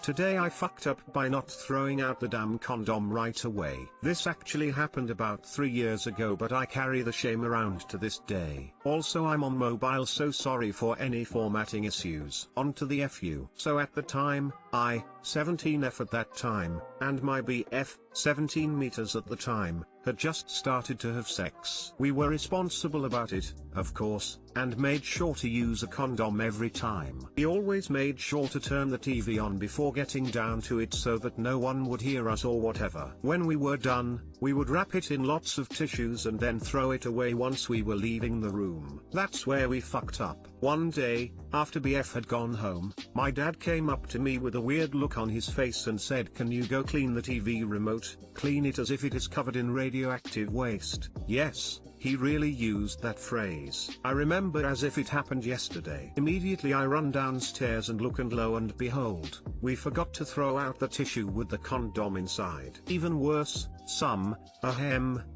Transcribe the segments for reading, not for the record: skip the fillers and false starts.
Today I fucked up by not throwing out the damn condom right away. This actually happened about 3 years ago, but I carry the shame around to this day. Also, I'm on mobile, so sorry for any formatting issues. On to the FU. So at the time, I, 17F at that time, and my BF, 17 meters at the time, had just started to have sex. We were responsible about it, of course, and made sure to use a condom every time. He always made sure to turn the TV on before getting down to it so that no one would hear us or whatever. When we were done, we would wrap it in lots of tissues and then throw it away once we were leaving the room. That's where we fucked up. One day, after BF had gone home, my dad came up to me with a weird look on his face and said, "Can you go clean the TV remote? Clean it as if it is covered in radioactive waste." Yes, he really used that phrase. I remember as if it happened yesterday. Immediately I run downstairs and look, and lo and behold, we forgot to throw out the tissue with the condom inside. Even worse, some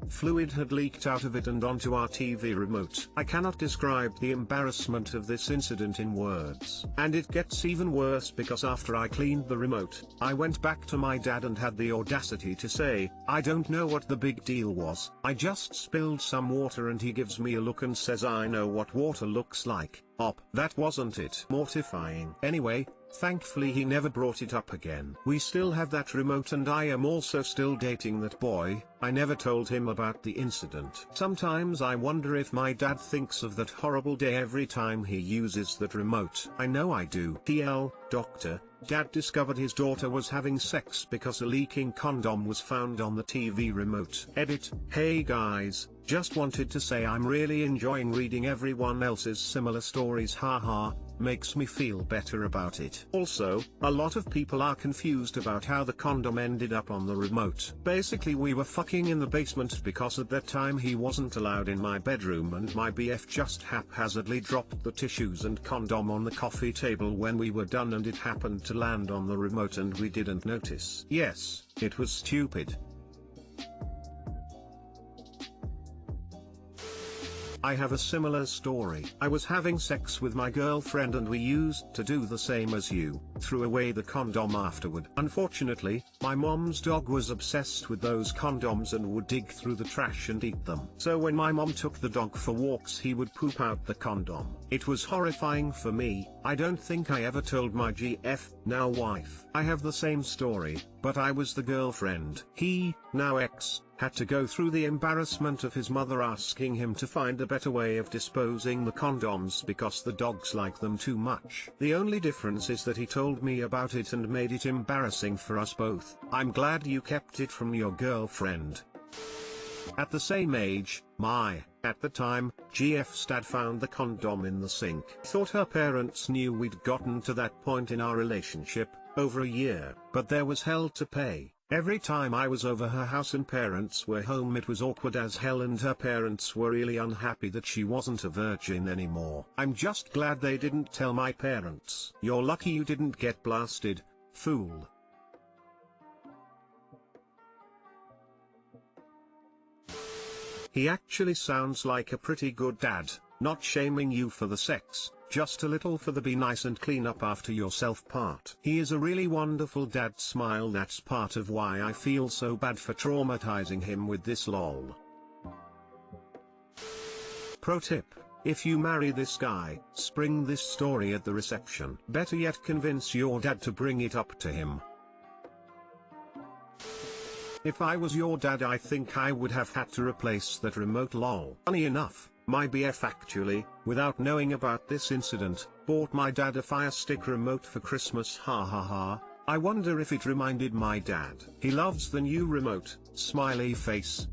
fluid had leaked out of it and onto our TV remote. I cannot describe the embarrassment of this incident in words. And it gets even worse because after I cleaned the remote, I went back to my dad and had the audacity to say, "I don't know what the big deal was. I just spilled some water," and he gives me a look and says, "I know what water looks like, op." That wasn't it. Mortifying. Anyway, thankfully he never brought it up again. We still have that remote, and I am also still dating that boy. I never told him about the incident. Sometimes I wonder if my dad thinks of that horrible day every time he uses that remote. I know I do. TL, doctor, dad discovered his daughter was having sex because a leaking condom was found on the TV remote. Edit. Hey guys, just wanted to say I'm really enjoying reading everyone else's similar stories, haha. Makes me feel better about it. Also, a lot of people are confused about how the condom ended up on the remote. Basically, we were fucking in the basement because at that time he wasn't allowed in my bedroom, and my BF just haphazardly dropped the tissues and condom on the coffee table when we were done, and it happened to land on the remote and we didn't notice. Yes, it was stupid. I have a similar story. I was having sex with my girlfriend and we used to do the same as you, threw away the condom afterward. Unfortunately, my mom's dog was obsessed with those condoms and would dig through the trash and eat them. So when my mom took the dog for walks, he would poop out the condom. It was horrifying for me. I don't think I ever told my GF, now wife. I have the same story, but I was the girlfriend. He, now ex, had to go through the embarrassment of his mother asking him to find a better way of disposing the condoms because the dogs like them too much. The only difference is that he told me about it and made it embarrassing for us both. I'm glad you kept it from your girlfriend. At the same age, at the time, GF's dad found the condom in the sink. Thought her parents knew we'd gotten to that point in our relationship, over a year, but there was hell to pay. Every time I was over her house and parents were home, it was awkward as hell, and her parents were really unhappy that she wasn't a virgin anymore. I'm just glad they didn't tell my parents. You're lucky you didn't get blasted, fool. He actually sounds like a pretty good dad, not shaming you for the sex, just a little for the be nice and clean up after yourself part. He is a really wonderful dad. Smile. That's part of why I feel so bad for traumatizing him with this lol. Pro tip: if you marry this guy, spring this story at the reception. Better yet, convince your dad to bring it up to him. If I was your dad, I think I would have had to replace that remote, lol. Funny enough, my BF actually, without knowing about this incident, bought my dad a Fire Stick remote for Christmas, ha ha ha. I wonder if it reminded my dad. He loves the new remote, smiley face.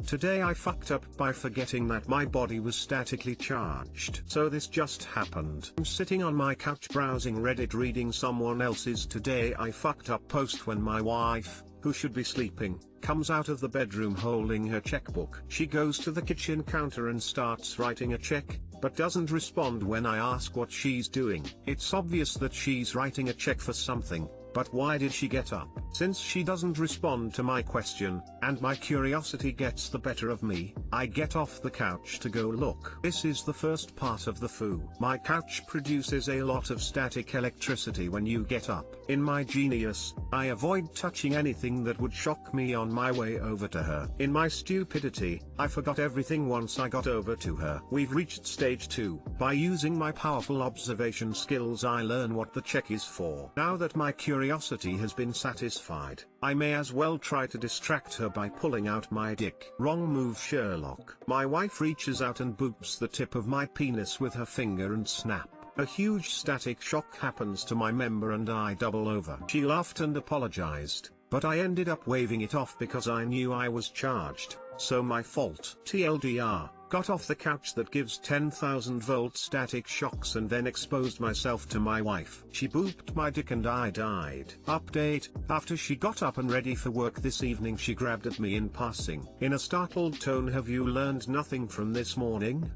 Today I fucked up by forgetting that my body was statically charged. So this just happened. I'm sitting on my couch browsing Reddit reading someone else's "Today I fucked up" post when my wife, who should be sleeping, comes out of the bedroom holding her checkbook. She goes to the kitchen counter and starts writing a check, but doesn't respond when I ask what she's doing. It's obvious that she's writing a check for something, But why did she get up? Since she doesn't respond to my question, and my curiosity gets the better of me, I get off the couch to go look. This is the first part of the foo. My couch produces a lot of static electricity when you get up. In my genius, I avoid touching anything that would shock me on my way over to her. In my stupidity, I forgot everything once I got over to her. We've reached stage 2. By using my powerful observation skills, I learn what the check is for. Now that my curiosity has been satisfied, I may as well try to distract her by pulling out my dick. Wrong move, Sherlock. My wife reaches out and boops the tip of my penis with her finger and snap. A huge static shock happens to my member and I double over. She laughed and apologized, but I ended up waving it off because I knew I was charged, so my fault. TLDR, got off the couch that gives 10,000 volt static shocks and then exposed myself to my wife. She booped my dick and I died. Update, after she got up and ready for work this evening, she grabbed at me in passing. In a startled tone, have you learned nothing from this morning?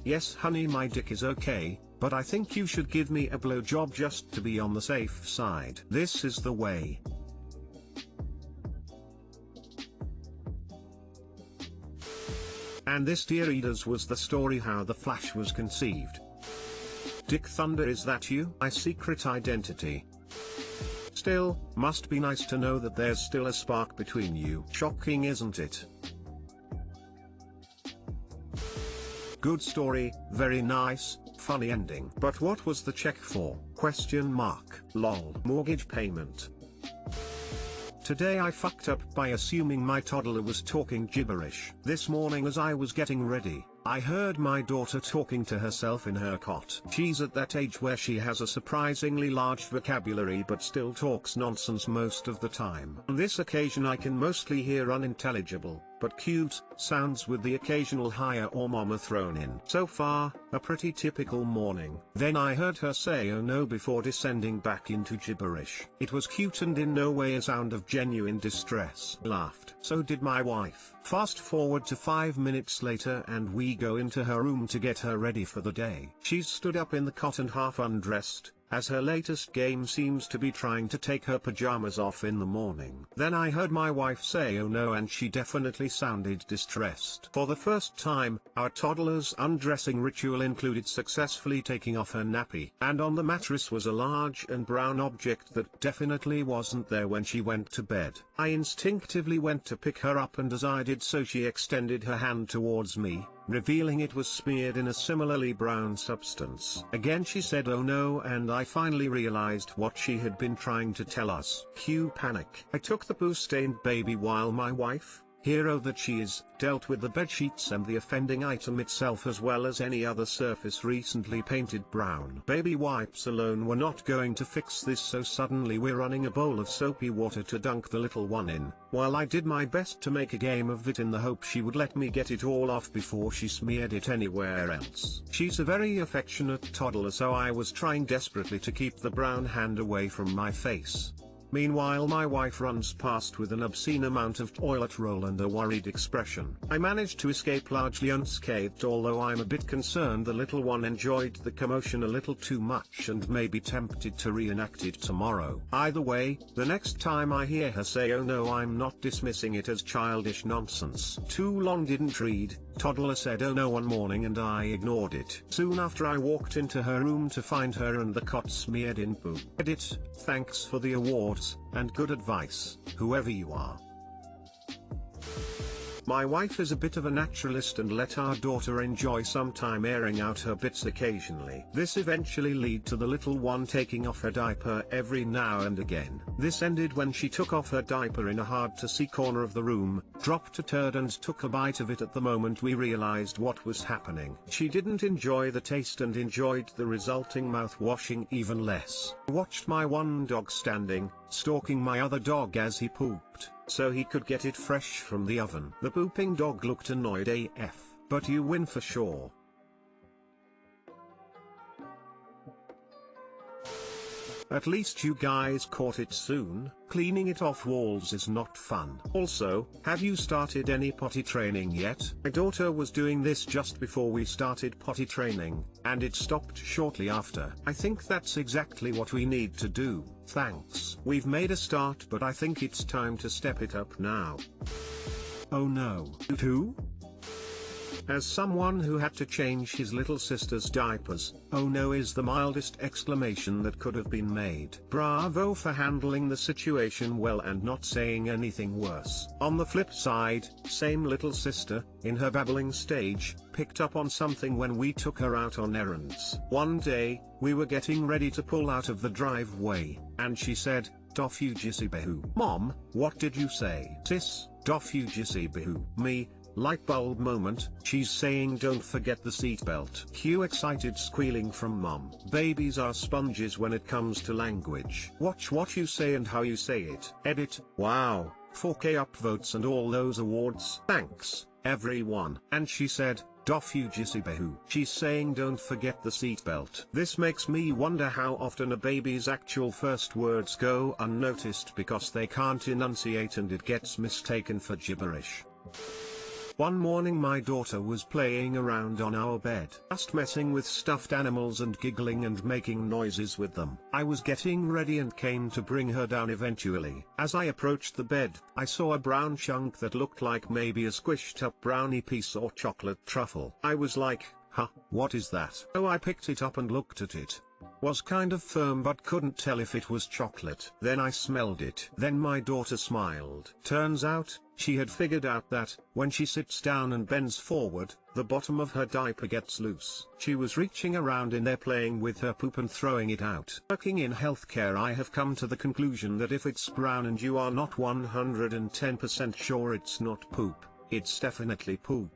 Yes honey, my dick is okay, but I think you should give me a blowjob just to be on the safe side. This is the way. And this, dear readers, was the story how the Flash was conceived. Dick Thunder, is that you? My secret identity. Still, must be nice to know that there's still a spark between you. Shocking, isn't it? Good story, very nice, funny ending. But what was the check for? Question mark. Lol. Mortgage payment. Today I fucked up by assuming my toddler was talking gibberish. This morning as I was getting ready, I heard my daughter talking to herself in her cot. She's at that age where she has a surprisingly large vocabulary but still talks nonsense most of the time. On this occasion I can mostly hear unintelligible, but cute, sounds with the occasional higher or mama thrown in. So far, a pretty typical morning. Then I heard her say oh no before descending back into gibberish. It was cute and in no way a sound of genuine distress. Laughed. So did my wife. Fast forward to 5 minutes later and we go into her room to get her ready for the day. She's stood up in the cot and half undressed, as her latest game seems to be trying to take her pajamas off in the morning. Then I heard my wife say oh no, and she definitely sounded distressed. For the first time, our toddler's undressing ritual included successfully taking off her nappy. And on the mattress was a large and brown object that definitely wasn't there when she went to bed. I instinctively went to pick her up, and as I did so she extended her hand towards me, revealing it was smeared in a similarly brown substance. Again she said oh no, and I finally realized what she had been trying to tell us. Cue panic. I took the poo-stained baby while my wife, hero that she is, dealt with the bedsheets and the offending item itself as well as any other surface recently painted brown. Baby wipes alone were not going to fix this, so suddenly we're running a bowl of soapy water to dunk the little one in, while I did my best to make a game of it in the hope she would let me get it all off before she smeared it anywhere else. She's a very affectionate toddler, so I was trying desperately to keep the brown hand away from my face. Meanwhile my wife runs past with an obscene amount of toilet roll and a worried expression. I managed to escape largely unscathed, although I'm a bit concerned the little one enjoyed the commotion a little too much and may be tempted to reenact it tomorrow. Either way, the next time I hear her say oh no, I'm not dismissing it as childish nonsense. Too long didn't read. Toddler said oh no one morning and I ignored it. Soon after I walked into her room to find her and the cot smeared in poo. Edit, thanks for the awards, and good advice, whoever you are. My wife is a bit of a naturalist and let our daughter enjoy some time airing out her bits occasionally. This eventually led to the little one taking off her diaper every now and again. This ended when she took off her diaper in a hard to see corner of the room, dropped a turd and took a bite of it. At the moment we realized what was happening. She didn't enjoy the taste and enjoyed the resulting mouth washing even less. I watched my one dog standing, stalking my other dog as he pooped, so he could get it fresh from the oven. The pooping dog looked annoyed AF, but you win for sure. At least you guys caught it soon. Cleaning it off walls is not fun. Also, have you started any potty training yet? My daughter was doing this just before we started potty training, and it stopped shortly after. I think that's exactly what we need to do. Thanks. We've made a start, but I think it's time to step it up now. Oh no. Who? As someone who had to change his little sister's diapers, oh no is the mildest exclamation that could have been made. Bravo for handling the situation well and not saying anything worse. On the flip side, same little sister, in her babbling stage, picked up on something when we took her out on errands. One day, we were getting ready to pull out of the driveway, and she said, "Tofu jisibehu." Mom, what did you say? Sis, tofu jisibehu. Me, light bulb moment, she's saying don't forget the seatbelt. Cue excited squealing from mom. Babies are sponges when it comes to language. Watch what you say and how you say it. Edit. Wow, 4K upvotes and all those awards. Thanks, everyone. And she said, "Dofu jisibehu." She's saying don't forget the seatbelt. This makes me wonder how often a baby's actual first words go unnoticed because they can't enunciate and it gets mistaken for gibberish. One morning my daughter was playing around on our bed, just messing with stuffed animals and giggling and making noises with them. I was getting ready and came to bring her down eventually. As I approached the bed, I saw a brown chunk that looked like maybe a squished up brownie piece or chocolate truffle. I was like, huh, what is that? So I picked it up and looked at it. Was kind of firm but couldn't tell if it was chocolate. Then I smelled it. Then my daughter smiled. Turns out, she had figured out that, when she sits down and bends forward, the bottom of her diaper gets loose. She was reaching around in there playing with her poop and throwing it out. Working in healthcare, I have come to the conclusion that if it's brown and you are not 110% sure it's not poop, it's definitely poop.